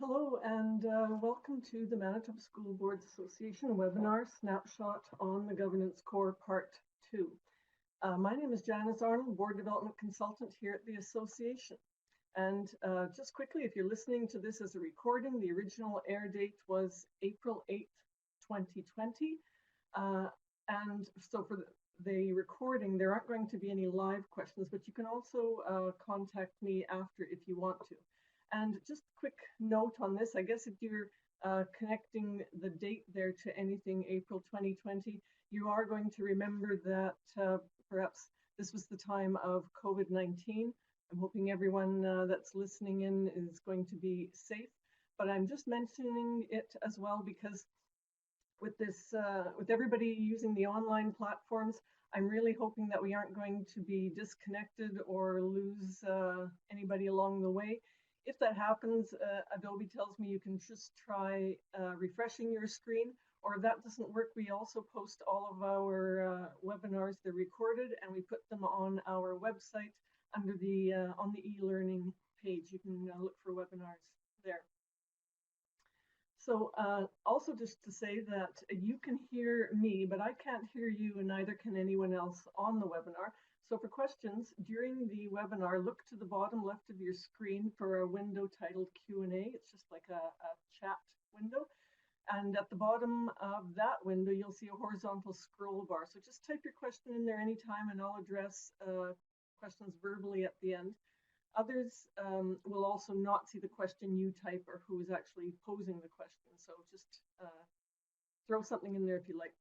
Hello and welcome to the Manitoba School Boards Association webinar Snapshot on the Governance Core Part 2. My name is Janice Arnold, Board Development Consultant here at the Association. And just quickly, if you're listening to this as a recording, the original air date was April 8th, 2020. And so for the recording, there aren't going to be any live questions, but you can also contact me after if you want to. And just a quick note on this, I guess if you're connecting the date there to anything April 2020, you are going to remember that perhaps this was the time of COVID-19. I'm hoping everyone that's listening in is going to be safe, but I'm just mentioning it as well because with this, with everybody using the online platforms, I'm really hoping that we aren't going to be disconnected or lose anybody along the way. If that happens, Adobe tells me you can just try refreshing your screen, or if that doesn't work, we also post all of our webinars. They're recorded and we put them on our website under the on the e-learning page. You can look for webinars there. So also just to say that you can hear me, but I can't hear you and neither can anyone else on the webinar. So for questions during the webinar, look to the bottom left of your screen for a window titled Q&A. It's just like a chat window. And at the bottom of that window, you'll see a horizontal scroll bar. So just type your question in there anytime and I'll address questions verbally at the end. Others will also not see the question you type or who is actually posing the question. So just throw something in there if you like.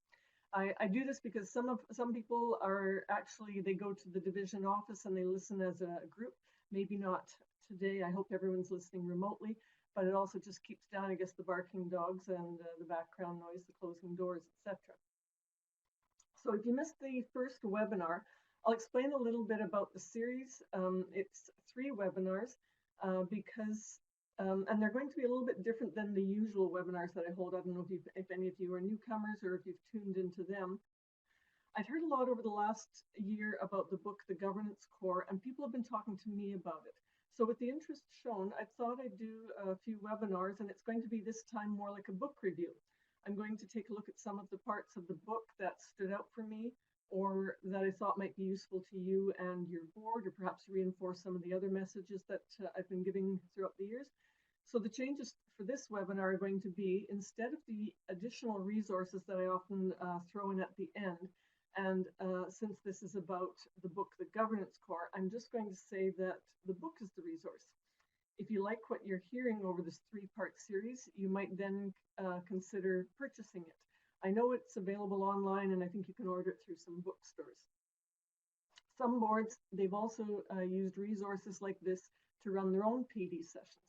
I do this because some people are actually, they go to the division office and they listen as a group. Maybe not today. I hope everyone's listening remotely, but it also just keeps down, I guess, the barking dogs and the background noise, the closing doors, etc. So if you missed the first webinar, I'll explain a little bit about the series. It's 3 webinars because and they're going to be a little bit different than the usual webinars that I hold. I don't know if any of you are newcomers or if you've tuned into them. I've heard a lot over the last year about the book, The Governance Core, and people have been talking to me about it. So with the interest shown, I thought I'd do a few webinars, and it's going to be this time more like a book review. I'm going to take a look at some of the parts of the book that stood out for me or that I thought might be useful to you and your board, or perhaps reinforce some of the other messages that I've been giving throughout the years. So the changes for this webinar are going to be, instead of the additional resources that I often throw in at the end, and since this is about the book, The Governance Core, I'm just going to say that the book is the resource. If you like what you're hearing over this 3-part series, you might then consider purchasing it. I know it's available online and I think you can order it through some bookstores. Some boards, they've also used resources like this to run their own PD sessions.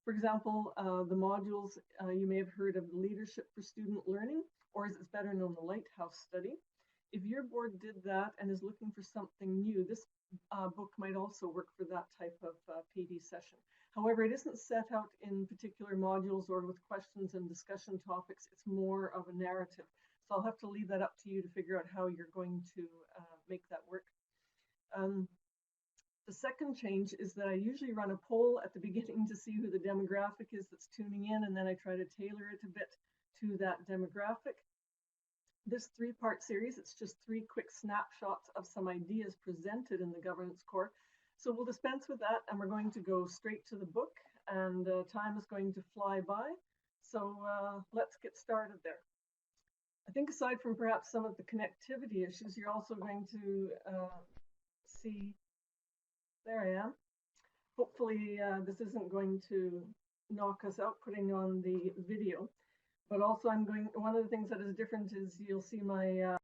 For example, the modules you may have heard of Leadership for Student Learning, or as it's better known, the Lighthouse Study. If your board did that and is looking for something new, this book might also work for that type of PD session. However, it isn't set out in particular modules or with questions and discussion topics. It's more of a narrative. So I'll have to leave that up to you to figure out how you're going to make that work. The second change is that I usually run a poll at the beginning to see who the demographic is that's tuning in, and then I try to tailor it a bit to that demographic. This 3-part series, it's just 3 quick snapshots of some ideas presented in the Governance Core. So we'll dispense with that and we're going to go straight to the book, and time is going to fly by. So let's get started there. I think aside from perhaps some of the connectivity issues, you're also going to see, there I am. Hopefully this isn't going to knock us out putting on the video, but also one of the things that is different is you'll see my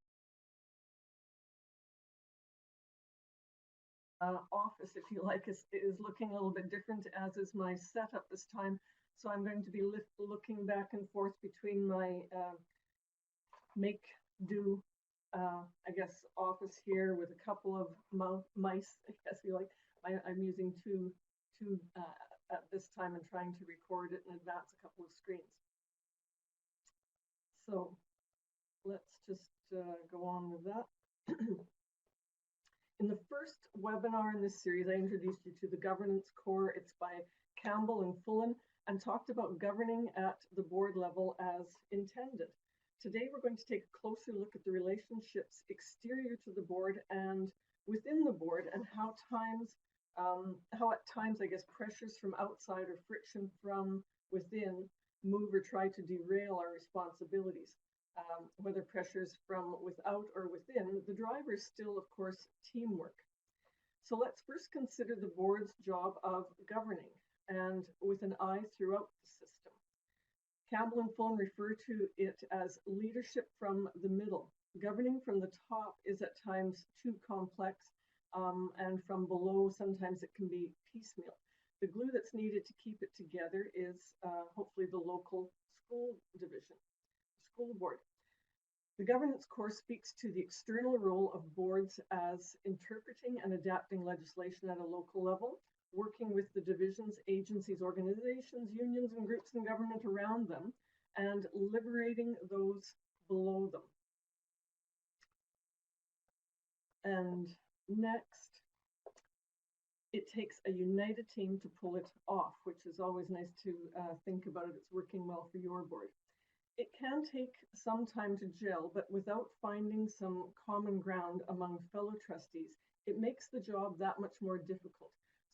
office, if you like, is looking a little bit different, as is my setup this time. So I'm going to be looking back and forth between my make-do, I guess, office here with a couple of mice, I guess you like. I'm using two at this time and trying to record it and advance a couple of screens. So let's just go on with that. In the first webinar in this series, I introduced you to the Governance Core. It's by Campbell and Fullan. and talked about governing at the board level as intended. Today, we're going to take a closer look at the relationships exterior to the board and within the board, and how at times, I guess, pressures from outside or friction from within move or try to derail our responsibilities. Whether pressures from without or within, the driver is still, of course, teamwork. So let's first consider the board's job of governing, and with an eye throughout the system. Campbell and Fullan refer to it as leadership from the middle. Governing from the top is at times too complex, and from below, sometimes it can be piecemeal. The glue that's needed to keep it together is hopefully the local school division, school board. The governance course speaks to the external role of boards as interpreting and adapting legislation at a local level, working with the divisions, agencies, organizations, unions, and groups in government around them, and liberating those below them. And next, it takes a united team to pull it off, which is always nice to think about it. It's working well for your board. It can take some time to gel, but without finding some common ground among fellow trustees, it makes the job that much more difficult.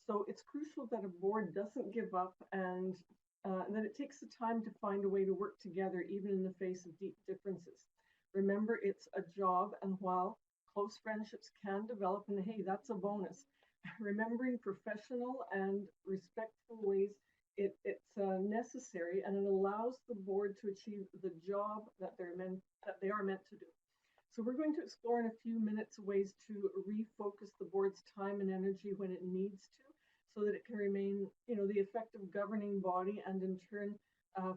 So it's crucial that a board doesn't give up, and that it takes the time to find a way to work together, even in the face of deep differences. Remember, it's a job, and while close friendships can develop, and hey, that's a bonus, remembering professional and respectful ways, it's necessary, and it allows the board to achieve the job that they are meant to do. So we're going to explore in a few minutes ways to refocus the board's time and energy when it needs to, so that it can remain, the effective governing body, and in turn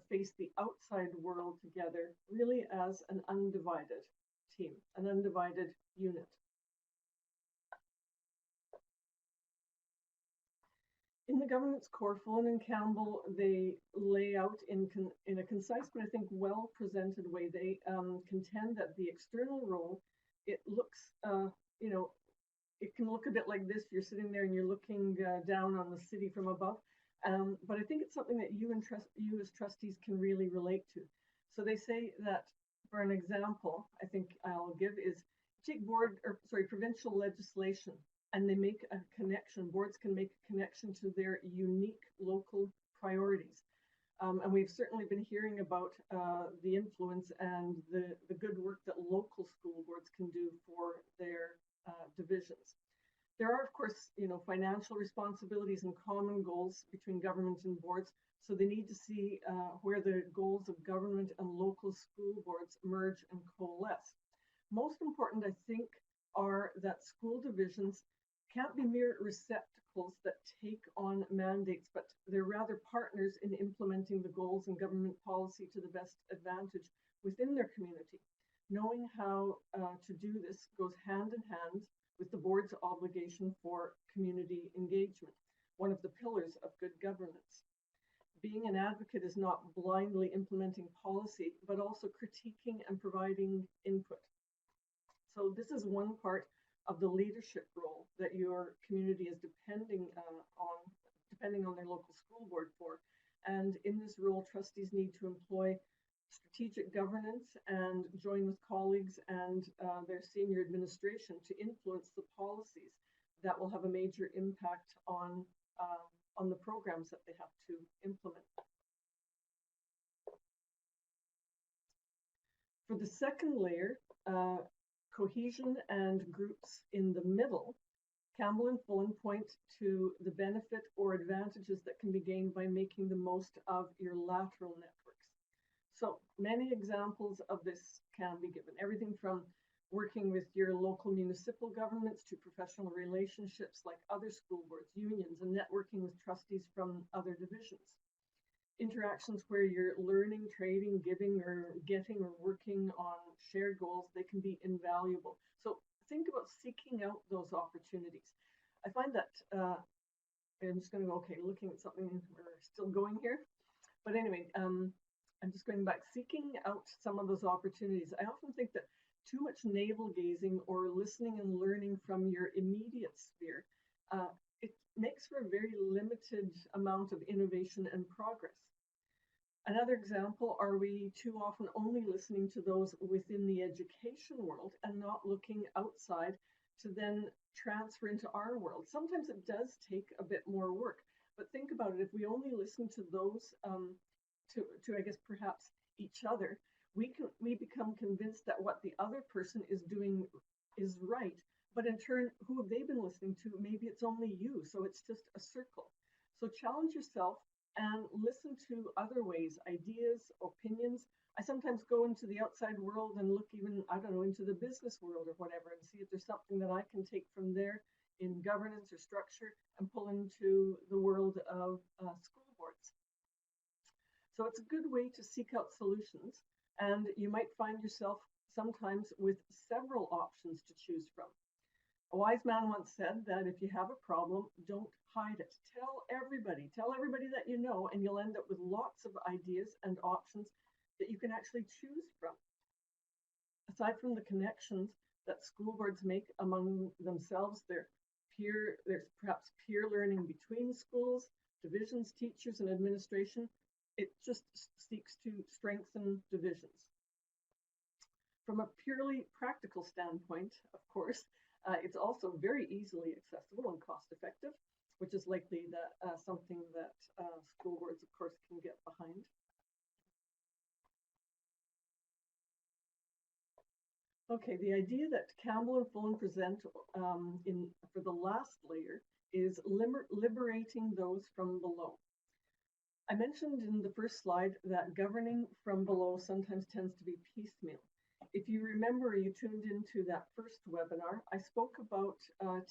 face the outside world together, really as an undivided team, an undivided unit. In the governance core, Fullan and Campbell, they lay out in a concise but I think well presented way. They contend that the external role, it looks, it can look a bit like this. You're sitting there and you're looking down on the city from above. But I think it's something that you as trustees can really relate to. So they say that, for an example, I think I'll give is, take provincial legislation, and they make a connection. Boards can make a connection to their unique local priorities. And we've certainly been hearing about the influence and the good work that local school boards can do for their divisions. There are, of course, financial responsibilities and common goals between government and boards. So they need to see where the goals of government and local school boards merge and coalesce. Most important, I think, are that school divisions can't be mere receptacles that take on mandates, but they're rather partners in implementing the goals and government policy to the best advantage within their community. Knowing how to do this goes hand in hand with the board's obligation for community engagement, one of the pillars of good governance. Being an advocate is not blindly implementing policy, but also critiquing and providing input. So this is one part of the leadership role that your community is depending on their local school board for. And in this role, trustees need to employ strategic governance and join with colleagues and their senior administration to influence the policies that will have a major impact on the programs that they have to implement. For the second layer, cohesion and groups in the middle, Campbell and Fullan point to the benefit or advantages that can be gained by making the most of your lateral networks. So many examples of this can be given, everything from working with your local municipal governments to professional relationships like other school boards, unions, and networking with trustees from other divisions. Interactions where you're learning, trading, giving, or getting, or working on shared goals, they can be invaluable. So think about seeking out those opportunities. I find that, I'm just going to go, okay, looking at something, we're still going here. But anyway, I'm just going back, seeking out some of those opportunities. I often think that too much navel gazing or listening and learning from your immediate sphere, it makes for a very limited amount of innovation and progress. Another example, are we too often only listening to those within the education world and not looking outside to then transfer into our world? Sometimes it does take a bit more work, but think about it. If we only listen to those, to I guess perhaps each other, we become convinced that what the other person is doing is right. But in turn, who have they been listening to? Maybe it's only you. So it's just a circle. So challenge yourself and listen to other ways, ideas, opinions. I sometimes go into the outside world and look even, I don't know, into the business world or whatever and see if there's something that I can take from there in governance or structure and pull into the world of school boards. So it's a good way to seek out solutions, and you might find yourself sometimes with several options to choose from. A wise man once said that if you have a problem, don't hide it. Tell everybody that you know, and you'll end up with lots of ideas and options that you can actually choose from. Aside from the connections that school boards make among themselves, there's perhaps peer learning between schools, divisions, teachers, and administration. It just seeks to strengthen divisions. From a purely practical standpoint, of course, it's also very easily accessible and cost effective, which is likely that something that school boards, of course, can get behind. Okay, the idea that Campbell and Fullan present for the last layer is liberating those from below. I mentioned in the first slide that governing from below sometimes tends to be piecemeal. If you remember, you tuned into that first webinar, I spoke about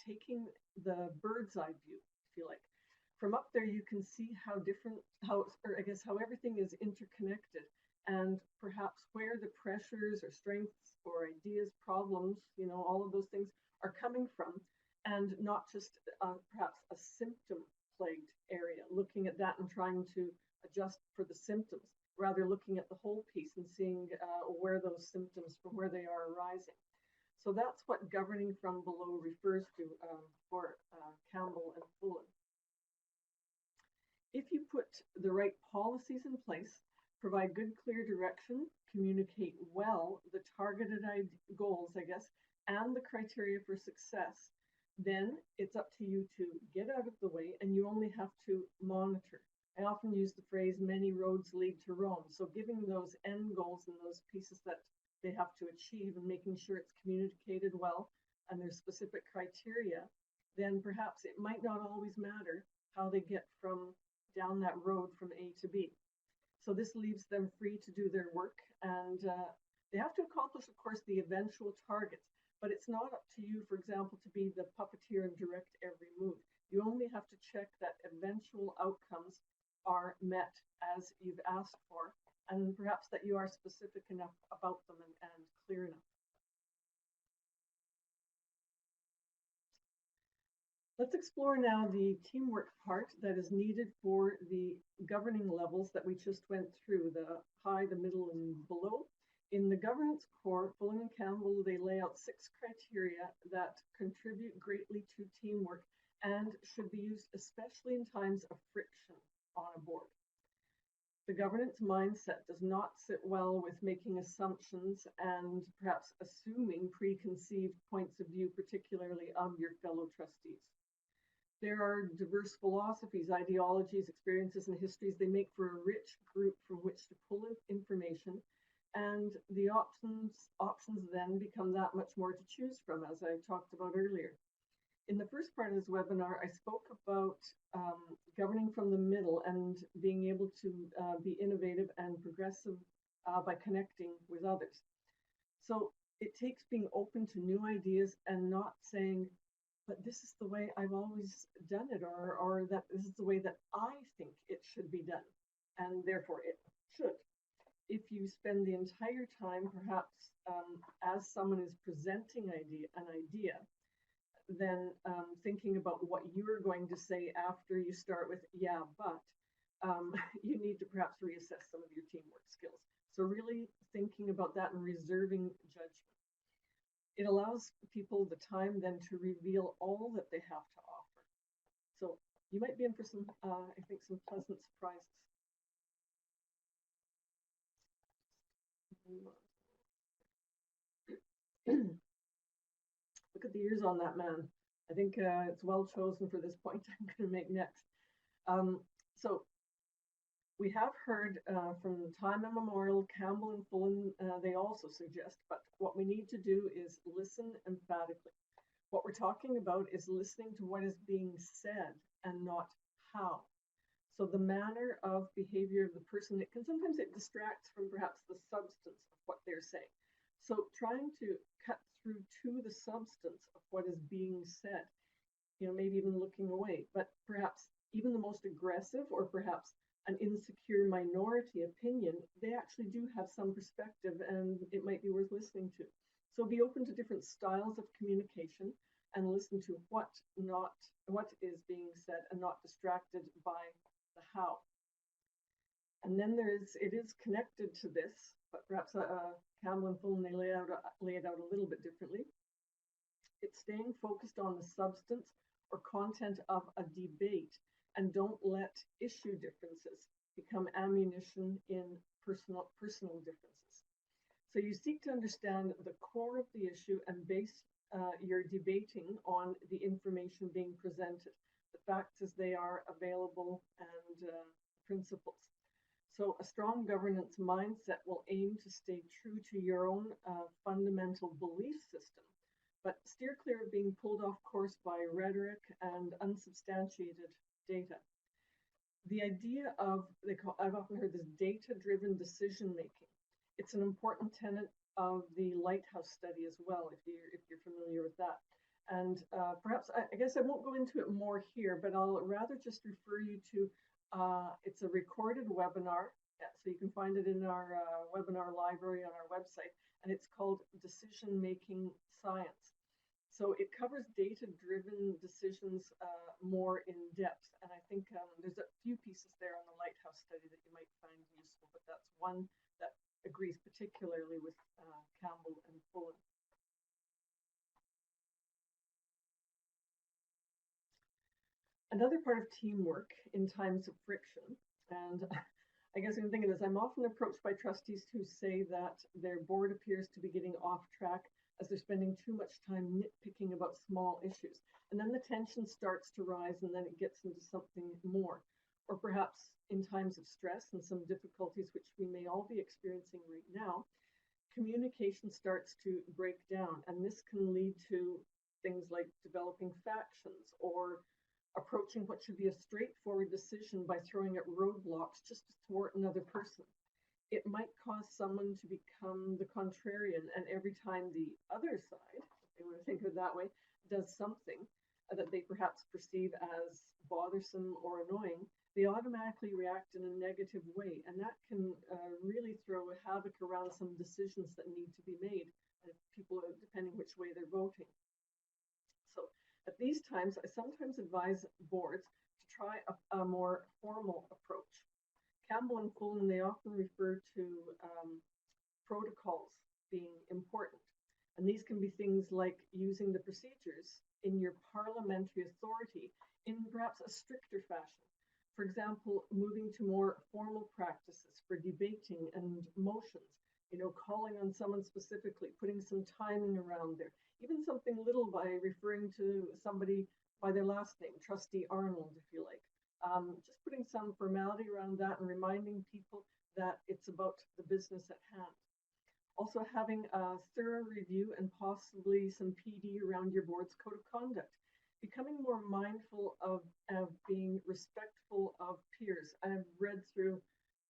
taking the bird's eye view, if you like. From up there, you can see how everything is interconnected, and perhaps where the pressures or strengths or ideas, problems, all of those things are coming from, and not just perhaps a symptom-plagued area, looking at that and trying to adjust for the symptoms, rather looking at the whole piece and seeing where those symptoms, from where they are arising. So that's what governing from below refers to for Campbell and Fullan. If you put the right policies in place, provide good, clear direction, communicate well the targeted goals, I guess, and the criteria for success, then it's up to you to get out of the way, and you only have to monitor. I often use the phrase, many roads lead to Rome. So giving those end goals and those pieces that they have to achieve and making sure it's communicated well and there's specific criteria, then perhaps it might not always matter how they get from down that road from A to B. So this leaves them free to do their work, and they have to accomplish, of course, the eventual targets, but it's not up to you, for example, to be the puppeteer and direct every move. You only have to check that eventual outcomes are met as you've asked for, and perhaps that you are specific enough about them and clear enough. Let's explore now the teamwork part that is needed for the governing levels that we just went through, the high, the middle, and below. In the governance core, Fullan and Campbell, they lay out 6 criteria that contribute greatly to teamwork and should be used especially in times of friction on a board. The governance mindset does not sit well with making assumptions and perhaps assuming preconceived points of view, particularly of your fellow trustees. There are diverse philosophies, ideologies, experiences, and histories. They make for a rich group from which to pull in information, and the options then become that much more to choose from, as I talked about earlier. In the first part of this webinar, I spoke about governing from the middle and being able to be innovative and progressive by connecting with others. So it takes being open to new ideas and not saying, but this is the way I've always done it, or that this is the way that I think it should be done, and therefore it should. If you spend the entire time, perhaps as someone is presenting an idea, then thinking about what you're going to say after you start with, yeah, but you need to perhaps reassess some of your teamwork skills. So really thinking about that and reserving judgment. It allows people the time then to reveal all that they have to offer. So you might be in for some, I think, some pleasant surprises. Look at the ears on that man. I think it's well chosen for this point I'm going to make next. So we have heard from time immemorial, Campbell and Fullan, they also suggest, but what we need to do is listen emphatically. What we're talking about is listening to what is being said and not how. So the manner of behavior of the person, sometimes it distracts from perhaps the substance of what they're saying. So trying to cut through to the substance of what is being said, maybe even looking away, but perhaps even the most aggressive or perhaps an insecure minority opinion, they actually do have some perspective and it might be worth listening to. So be open to different styles of communication and listen to what is being said and not distracted by the how. And then it is connected to this, but perhaps Campbell and Fullan, they lay it out a little bit differently. It's staying focused on the substance or content of a debate, and don't let issue differences become ammunition in personal differences. So you seek to understand the core of the issue and base your debating on the information being presented, the facts as they are available, and principles. So a strong governance mindset will aim to stay true to your own fundamental belief system, but steer clear of being pulled off course by rhetoric and unsubstantiated data. The idea of, I've often heard this data-driven decision making. It's an important tenet of the Lighthouse study as well, if you're familiar with that. And perhaps, I guess I won't go into it more here, but I'll rather just refer you to, it's a recorded webinar, so you can find it in our webinar library on our website, and it's called Decision Making Science. So it covers data-driven decisions more in depth, and I think there's a few pieces there on the Lighthouse study that you might find useful, but that's one that agrees particularly with Campbell and Fullan. Another part of teamwork in times of friction, and I guess I'm thinking this, I'm often approached by trustees who say that their board appears to be getting off track as they're spending too much time nitpicking about small issues. And then the tension starts to rise and then it gets into something more. Or perhaps in times of stress and some difficulties, which we may all be experiencing right now, communication starts to break down. And this can lead to things like developing factions or approaching what should be a straightforward decision by throwing at roadblocks just to thwart another person. It might cause someone to become the contrarian, and every time the other side, if they want to think of it that way, does something that they perhaps perceive as bothersome or annoying, they automatically react in a negative way, and that can really throw havoc around some decisions that need to be made, people depending which way they're voting. So at these times, I sometimes advise boards to try a more formal approach. Campbell and Fullan, they often refer to protocols being important. And these can be things like using the procedures in your parliamentary authority in perhaps a stricter fashion. For example, moving to more formal practices for debating and motions, calling on someone specifically, putting some timing around there, even something little by referring to somebody by their last name, Trustee Arnold, if you like. Just putting some formality around that and reminding people that it's about the business at hand. Also having a thorough review and possibly some PD around your board's code of conduct. Becoming more mindful of being respectful of peers. I've read through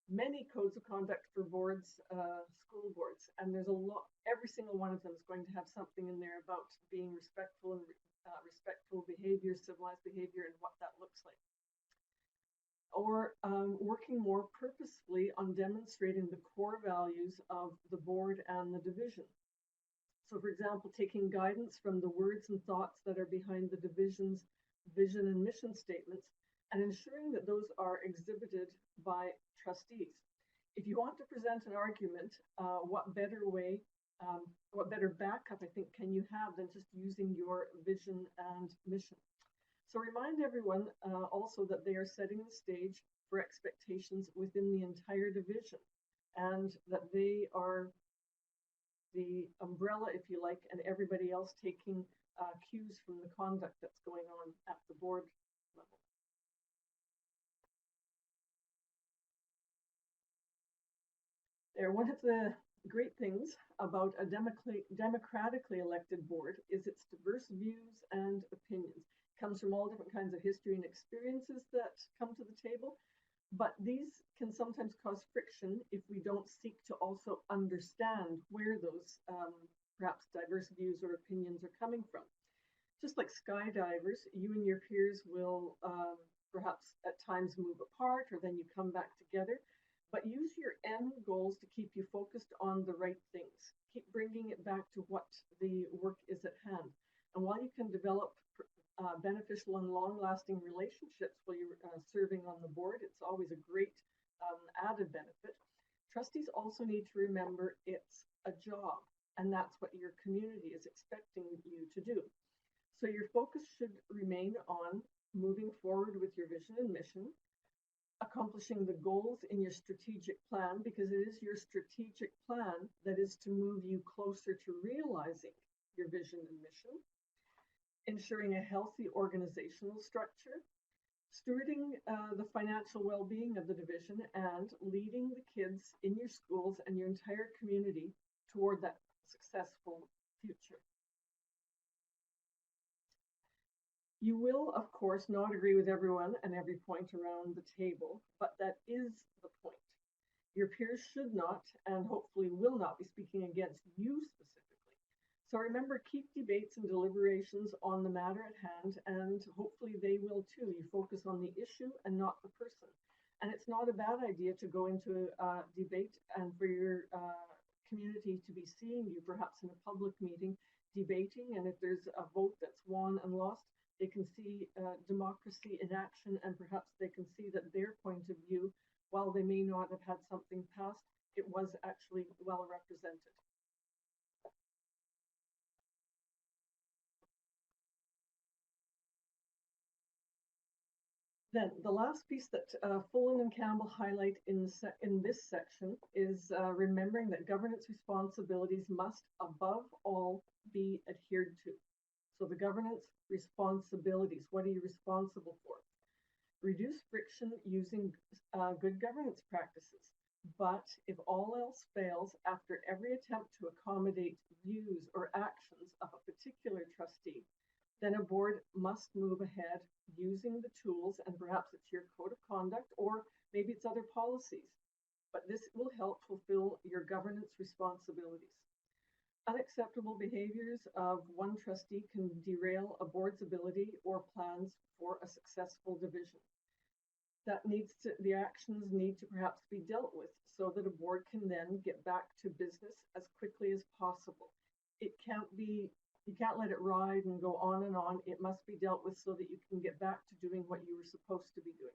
many codes of conduct for boards, school boards, and there's a lot, every single one of them is going to have something in there about being respectful and respectful behavior, civilized behavior, and what that looks like. Or working more purposefully on demonstrating the core values of the board and the division. So for example, taking guidance from the words and thoughts that are behind the division's vision and mission statements and ensuring that those are exhibited by trustees. If you want to present an argument, what better backup, I think, can you have than just using your vision and mission? So remind everyone also that they are setting the stage for expectations within the entire division and that they are the umbrella, if you like, and everybody else taking cues from the conduct that's going on at the board level. One of the great things about a democratically elected board is its diverse views and opinions. It comes from all different kinds of history and experiences that come to the table, but these can sometimes cause friction if we don't seek to also understand where those perhaps diverse views or opinions are coming from. Just like skydivers, you and your peers will perhaps at times move apart, or then you come back together. But use your end goals to keep you focused on the right things. Keep bringing it back to what the work is at hand. And while you can develop beneficial and long-lasting relationships while you're serving on the board, it's always a great added benefit. Trustees also need to remember it's a job, and that's what your community is expecting you to do. So your focus should remain on moving forward with your vision and mission, accomplishing the goals in your strategic plan, because it is your strategic plan that is to move you closer to realizing your vision and mission, ensuring a healthy organizational structure, stewarding the financial well-being of the division, and leading the kids in your schools and your entire community toward that successful future. You will, of course, not agree with everyone and every point around the table, but that is the point. Your peers should not, and hopefully will not, be speaking against you specifically. So remember, keep debates and deliberations on the matter at hand, and hopefully they will too. You focus on the issue and not the person. And it's not a bad idea to go into a debate and for your community to be seeing you, perhaps in a public meeting, debating, and if there's a vote that's won and lost, they can see democracy in action, and perhaps they can see that their point of view, while they may not have had something passed, it was actually well represented. Then the last piece that Fullan and Campbell highlight in this section is remembering that governance responsibilities must above all be adhered to. So the governance responsibilities, what are you responsible for? Reduce friction using good governance practices. But if all else fails, after every attempt to accommodate views or actions of a particular trustee, then a board must move ahead using the tools, and perhaps it's your code of conduct, or maybe it's other policies. But this will help fulfill your governance responsibilities. Unacceptable behaviors of one trustee can derail a board's ability or plans for a successful division. The actions need to perhaps be dealt with so that a board can then get back to business as quickly as possible. You can't let it ride and go on and on. It must be dealt with so that you can get back to doing what you were supposed to be doing.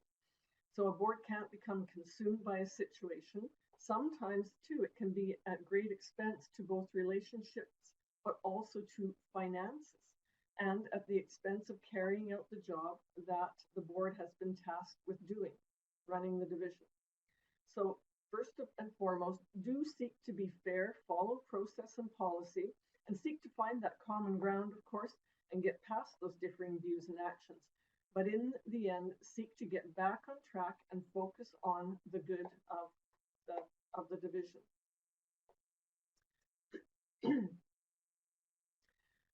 So a board can't become consumed by a situation. Sometimes, too, it can be at great expense to both relationships, but also to finances, and at the expense of carrying out the job that the board has been tasked with doing, running the division. So first and foremost, do seek to be fair, follow process and policy, and seek to find that common ground, of course, and get past those differing views and actions. But in the end, seek to get back on track and focus on the good of the division.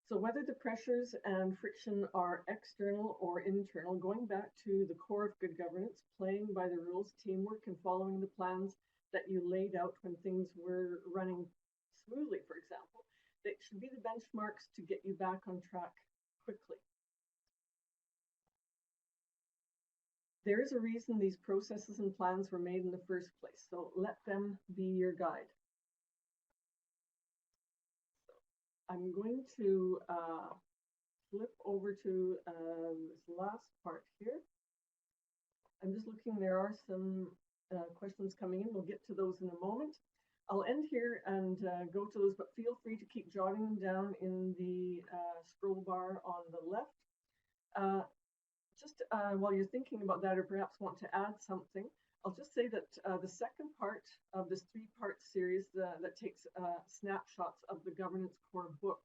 So whether the pressures and friction are external or internal, going back to the core of good governance, playing by the rules, teamwork, and following the plans that you laid out when things were running smoothly, for example, they should be the benchmarks to get you back on track quickly. There is a reason these processes and plans were made in the first place, so let them be your guide. So I'm going to flip over to this last part here. I'm just looking, there are some questions coming in. We'll get to those in a moment. I'll end here and go to those, but feel free to keep jotting them down in the scroll bar on the left. Just while you're thinking about that, or perhaps want to add something, I'll just say that the second part of this three-part series that takes snapshots of the governance core book,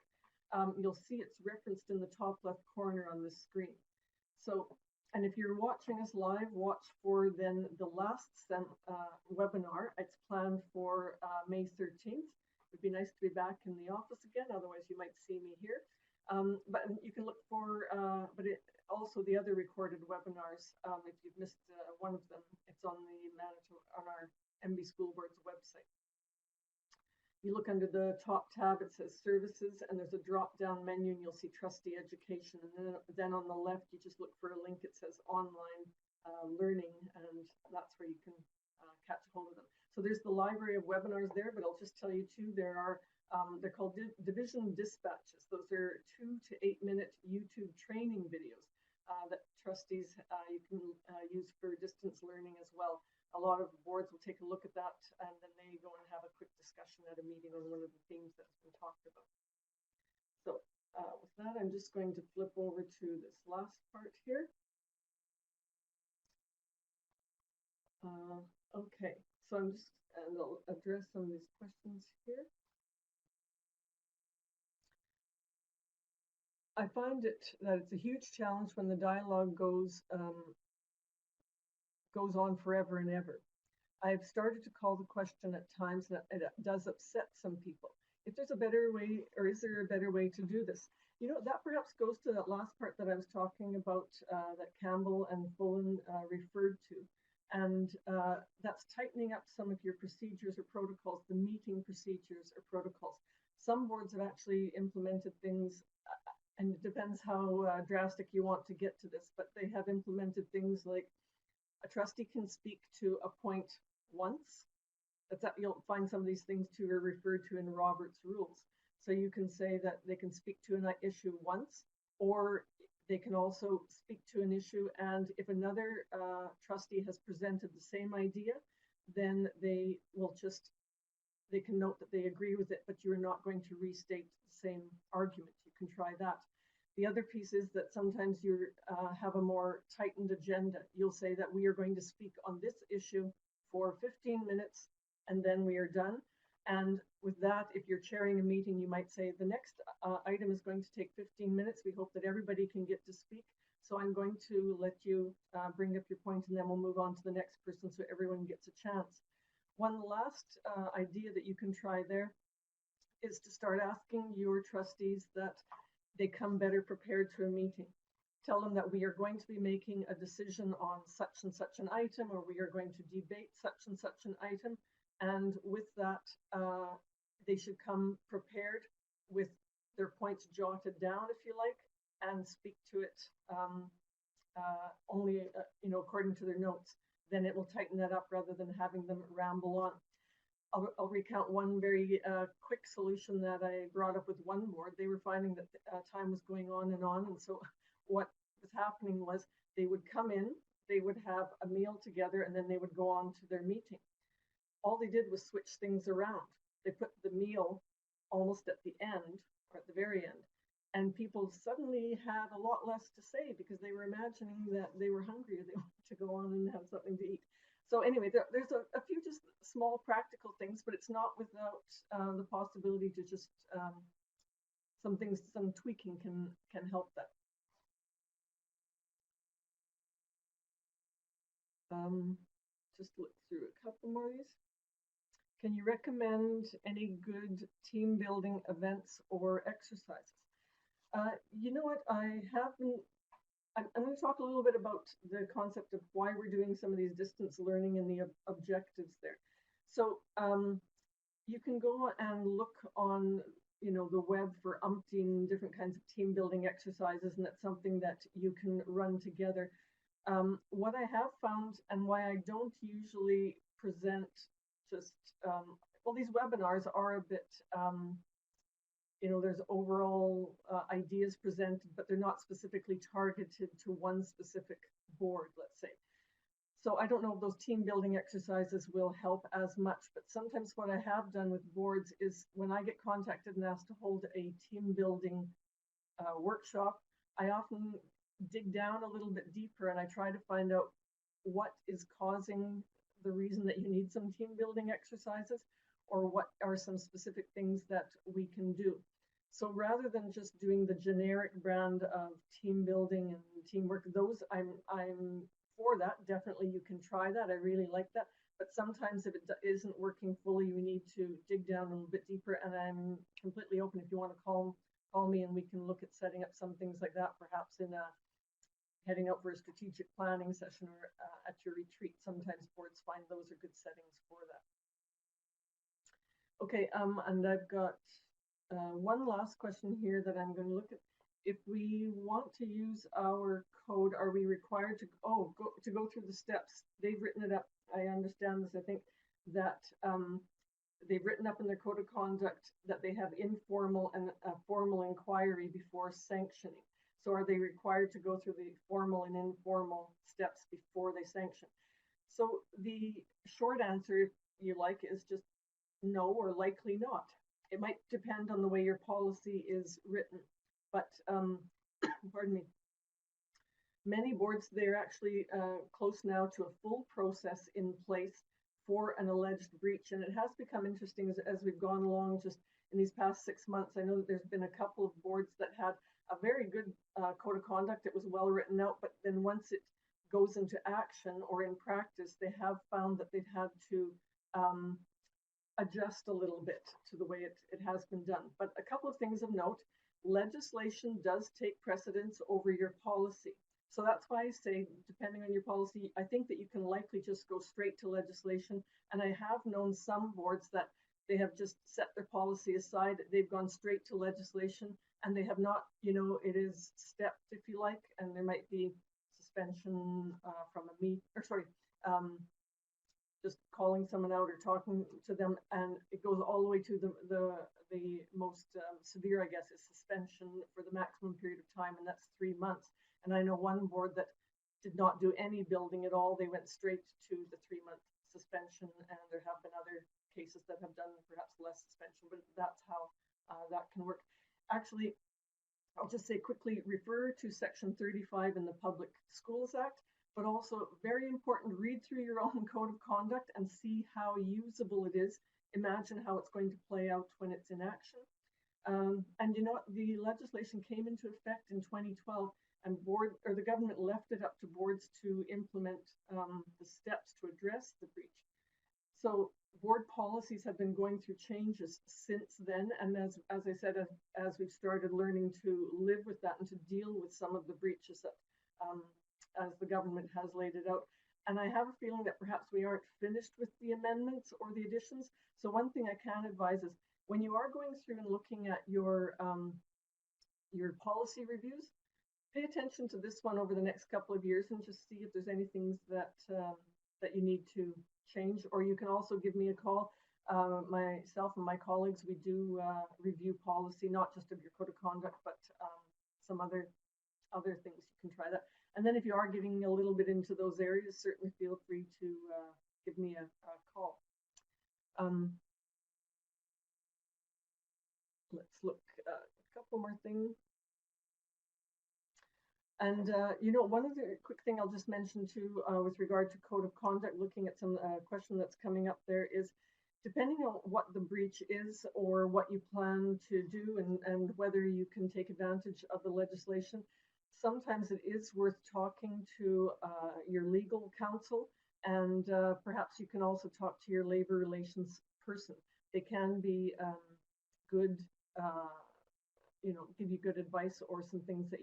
you'll see it's referenced in the top left corner on the screen. So, and if you're watching us live, watch for then the last webinar. It's planned for May 13th. It'd be nice to be back in the office again, otherwise you might see me here. But you can look for, also the other recorded webinars. If you've missed one of them, it's on our MB School Board's website. You look under the top tab, it says services, and there's a drop-down menu, and you'll see Trustee Education. And then on the left, you just look for a link. It says online learning, and that's where you can catch hold of them. So there's the library of webinars there, but I'll just tell you too, there are they're called division dispatches. Those are 2 to 8 minute YouTube training videos that trustees you can use for distance learning as well. A lot of boards will take a look at that, and then they go and have a quick discussion at a meeting on one of the themes that's been talked about. So with that, I'm just going to flip over to this last part here. Okay, so and I'll address some of these questions here. I find that it's a huge challenge when the dialogue goes on forever and ever. I have started to call the question at times, and it does upset some people. If there's a better way, or is there a better way to do this? You know, that perhaps goes to that last part that I was talking about that Campbell and Fullan referred to. And that's tightening up some of your procedures or protocols, the meeting procedures or protocols. Some boards have actually implemented things, and it depends how drastic you want to get to this, but they have implemented things like a trustee can speak to a point once. You'll find some of these things too are referred to in Robert's rules. So you can say that they can speak to an issue once, or they can also speak to an issue, and if another trustee has presented the same idea, then they can note that they agree with it, but you're not going to restate the same argument. You can try that. The other piece is that sometimes you have a more tightened agenda. You'll say that we are going to speak on this issue for 15 minutes, and then we are done. And with that, if you're chairing a meeting, you might say the next item is going to take 15 minutes. We hope that everybody can get to speak. So I'm going to let you bring up your point, and then we'll move on to the next person so everyone gets a chance. One last idea that you can try there is to start asking your trustees that they come better prepared to a meeting. Tell them that we are going to be making a decision on such and such an item, or we are going to debate such and such an item. And with that, they should come prepared with their points jotted down, if you like, and speak to it only, according to their notes. Then it will tighten that up rather than having them ramble on. I'll recount one very quick solution that I brought up with one board. They were finding that time was going on, and so what was happening was they would come in, they would have a meal together, and then they would go on to their meeting. All they did was switch things around. They put the meal almost at the end, or at the very end, and people suddenly had a lot less to say because they were imagining that they were hungry or they wanted to go on and have something to eat. So anyway, there's a few just small practical things, but it's not without the possibility to just some tweaking can help that. Just look through a couple more of these. Can you recommend any good team building events or exercises? You know what, I'm going to talk a little bit about the concept of why we're doing some of these distance learning and the objectives there. So you can go and look on the web for umpteen different kinds of team building exercises, and that's something that you can run together. What I have found, and why I don't usually present just, well, these webinars are a bit, there's overall ideas presented, but they're not specifically targeted to one specific board, let's say. So I don't know if those team building exercises will help as much, but sometimes what I have done with boards is when I get contacted and asked to hold a team building workshop, I often dig down a little bit deeper and I try to find out what is causing the reason that you need some team building exercises, or what are some specific things that we can do. So rather than just doing the generic brand of team building and teamwork, those I'm for that. Definitely you can try that. I really like that. But sometimes if it isn't working fully, we need to dig down a little bit deeper. And I'm completely open if you want to call me and we can look at setting up some things like that, perhaps in a heading out for a strategic planning session or at your retreat. Sometimes boards find those are good settings for that. Okay, and I've got one last question here that I'm going to look at. If we want to use our code, are we required to go through the steps? They've written it up. I understand this. I think that they've written up in their code of conduct that they have informal and a formal inquiry before sanctioning. So are they required to go through the formal and informal steps before they sanction? So the short answer, if you like, is just no, or likely not. It might depend on the way your policy is written, but pardon me. Many boards, they're actually close now to a full process in place for an alleged breach. And it has become interesting as we've gone along just in these past 6 months. I know that there's been a couple of boards that had a very good code of conduct. It was well written out, but then once it goes into action or in practice, they have found that they've had to adjust a little bit to the way it has been done. But a couple of things of note: legislation does take precedence over your policy. So that's why I say, depending on your policy, I think that you can likely just go straight to legislation. And I have known some boards that they have just set their policy aside. They've gone straight to legislation, and they have not, it is stepped, if you like, and there might be suspension from a meet, or sorry, just calling someone out or talking to them, and it goes all the way to the most severe, I guess, is suspension for the maximum period of time, and that's 3 months. And I know one board that did not do any building at all. They went straight to the 3-month suspension, and there have been other cases that have done perhaps less suspension, but that's how that can work. Actually, I'll just say quickly, refer to Section 35 in the Public Schools Act, but also very important, read through your own code of conduct and see how usable it is. Imagine how it's going to play out when it's in action. And the legislation came into effect in 2012, and the government left it up to boards to implement the steps to address the breach. So board policies have been going through changes since then, and as I said, as we've started learning to live with that and to deal with some of the breaches that as the government has laid it out. And I have a feeling that perhaps we aren't finished with the amendments or the additions. So one thing I can advise is, when you are going through and looking at your policy reviews, pay attention to this one over the next couple of years and just see if there's any things that that you need to change. Or you can also give me a call. Myself and my colleagues, we do review policy, not just of your code of conduct, but some other things. You can try that. And then if you are getting a little bit into those areas, certainly feel free to give me a call. Let's look at a couple more things. And, one other quick thing I'll just mention too, with regard to code of conduct, looking at some question that's coming up there, is depending on what the breach is or what you plan to do and whether you can take advantage of the legislation, sometimes it is worth talking to your legal counsel, and perhaps you can also talk to your labor relations person. They can be good, give you good advice or some things that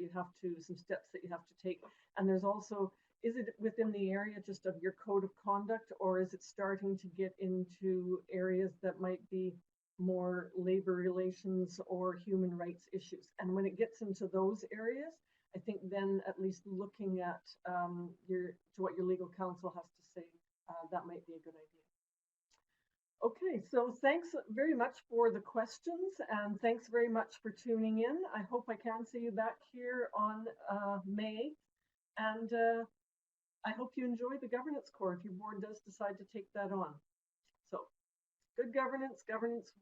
some steps that you have to take. And there's also, is it within the area just of your code of conduct, or is it starting to get into areas that might be more labor relations or human rights issues? And when it gets into those areas, I think then at least looking at what your legal counsel has to say, that might be a good idea. Okay, so thanks very much for the questions, and thanks very much for tuning in. I hope I can see you back here on May, and I hope you enjoy the governance core if your board does decide to take that on. So good governance, governance.